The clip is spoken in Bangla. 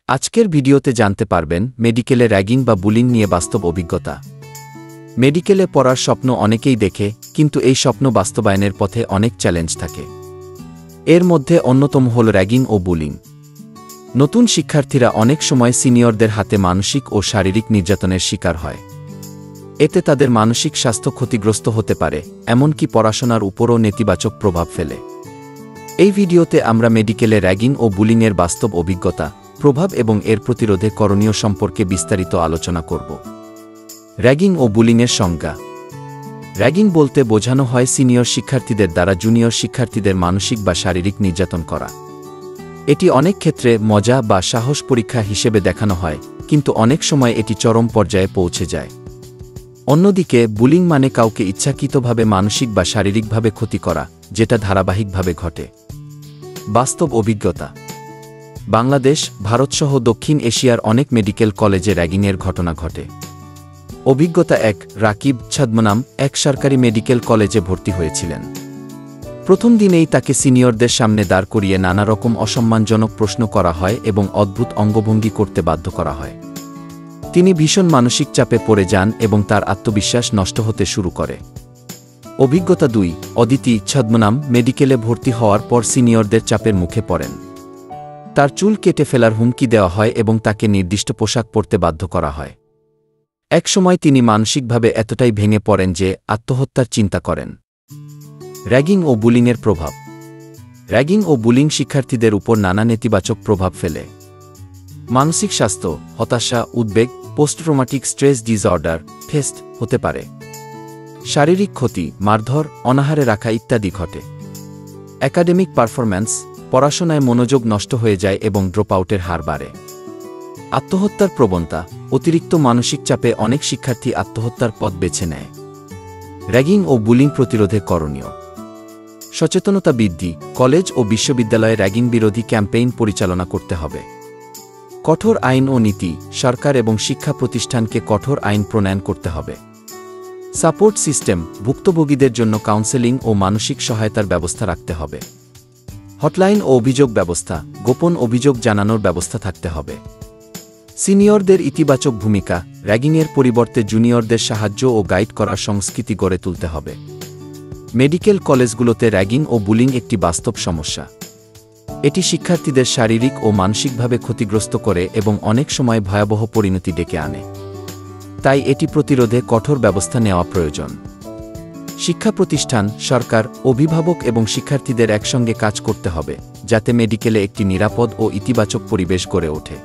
আজকের ভিডিওতে জানতে পারবেন মেডিকেলে র্যাগিং বা বুলিং নিয়ে বাস্তব অভিজ্ঞতা। মেডিকেলে পড়ার স্বপ্ন অনেকেই দেখে, কিন্তু এই স্বপ্ন বাস্তবায়নের পথে অনেক চ্যালেঞ্জ থাকে। এর মধ্যে অন্যতম হল র্যাগিং ও বুলিং। নতুন শিক্ষার্থীরা অনেক সময় সিনিয়রদের হাতে মানসিক ও শারীরিক নির্যাতনের শিকার হয়। এতে তাদের মানসিক স্বাস্থ্য ক্ষতিগ্রস্ত হতে পারে, এমনকি পড়াশোনার উপরও নেতিবাচক প্রভাব ফেলে। এই ভিডিওতে আমরা মেডিকেলে র্যাগিং ও বুলিংয়ের বাস্তব অভিজ্ঞতা, প্রভাব এবং এর প্রতিরোধে করণীয় সম্পর্কে বিস্তারিত আলোচনা করব। র্যাগিং ও বুলিংয়ের সংজ্ঞা। র্যাগিং বলতে বোঝানো হয় সিনিয়র শিক্ষার্থীদের দ্বারা জুনিয়র শিক্ষার্থীদের মানসিক বা শারীরিক নির্যাতন করা। এটি অনেক ক্ষেত্রে মজা বা সাহস পরীক্ষা হিসেবে দেখানো হয়, কিন্তু অনেক সময় এটি চরম পর্যায়ে পৌঁছে যায়। অন্যদিকে বুলিং মানে কাউকে ইচ্ছাকৃতভাবে মানসিক বা শারীরিকভাবে ক্ষতি করা, যেটা ধারাবাহিকভাবে ঘটে। বাস্তব অভিজ্ঞতা। বাংলাদেশ, ভারতসহ দক্ষিণ এশিয়ার অনেক মেডিকেল কলেজে র্যাগিংয়ের ঘটনা ঘটে। অভিজ্ঞতা ১। রাকিব ছদ্মনাম এক সরকারি মেডিকেল কলেজে ভর্তি হয়েছিলেন। প্রথম দিনেই তাকে সিনিয়রদের সামনে দাঁড় করিয়ে নানা রকম অসম্মানজনক প্রশ্ন করা হয় এবং অদ্ভুত অঙ্গভঙ্গি করতে বাধ্য করা হয়। তিনি ভীষণ মানসিক চাপে পড়ে যান এবং তার আত্মবিশ্বাস নষ্ট হতে শুরু করে। অভিজ্ঞতা ২। অদিতি ছদ্মনাম মেডিকেলে ভর্তি হওয়ার পর সিনিয়রদের চাপের মুখে পড়েন। তার চুল কেটে ফেলার হুমকি দেওয়া হয় এবং তাকে নির্দিষ্ট পোশাক পরতে বাধ্য করা হয়। একসময় তিনি মানসিকভাবে এতটাই ভেঙে পড়েন যে আত্মহত্যার চিন্তা করেন। র্যাগিং ও বুলিংয়ের প্রভাব। র্যাগিং ও বুলিং শিক্ষার্থীদের উপর নানা নেতিবাচক প্রভাব ফেলে। মানসিক স্বাস্থ্য, হতাশা, উদ্বেগ, পোস্টট্রমাটিক স্ট্রেস ডিসঅর্ডার, ফেস্ট হতে পারে। শারীরিক ক্ষতি, মারধর, অনাহারে রাখা ইত্যাদি ঘটে। একাডেমিক পারফরম্যান্স, পড়াশোনায় মনোযোগ নষ্ট হয়ে যায় এবং ড্রপআউটের হার বাড়ে। আত্মহত্যার প্রবণতা, অতিরিক্ত মানসিক চাপে অনেক শিক্ষার্থী আত্মহত্যার পথ বেছে নেয়। র্যাগিং ও বুলিং প্রতিরোধে করণীয়। সচেতনতা বৃদ্ধি, কলেজ ও বিশ্ববিদ্যালয়ে র্যাগিং বিরোধী ক্যাম্পেইন পরিচালনা করতে হবে। কঠোর আইন ও নীতি, সরকার এবং শিক্ষা প্রতিষ্ঠানকে কঠোর আইন প্রণয়ন করতে হবে। সাপোর্ট সিস্টেম, ভুক্তভোগীদের জন্য কাউন্সেলিং ও মানসিক সহায়তার ব্যবস্থা রাখতে হবে। হটলাইন ও অভিযোগ ব্যবস্থা, গোপন অভিযোগ জানানোর ব্যবস্থা থাকতে হবে। সিনিয়রদের ইতিবাচক ভূমিকা, র্যাগিংয়ের পরিবর্তে জুনিয়রদের সাহায্য ও গাইড করার সংস্কৃতি গড়ে তুলতে হবে। মেডিকেল কলেজগুলোতে র্যাগিং ও বুলিং একটি বাস্তব সমস্যা। এটি শিক্ষার্থীদের শারীরিক ও মানসিকভাবে ক্ষতিগ্রস্ত করে এবং অনেক সময় ভয়াবহ পরিণতি ডেকে আনে। তাই এটি প্রতিরোধে কঠোর ব্যবস্থা নেওয়া প্রয়োজন। শিক্ষা প্রতিষ্ঠান, সরকার, অভিভাবক এবং শিক্ষার্থীদের একসঙ্গে কাজ করতে হবে, যাতে মেডিকেলে একটি নিরাপদ ও ইতিবাচক পরিবেশ গড়ে ওঠে।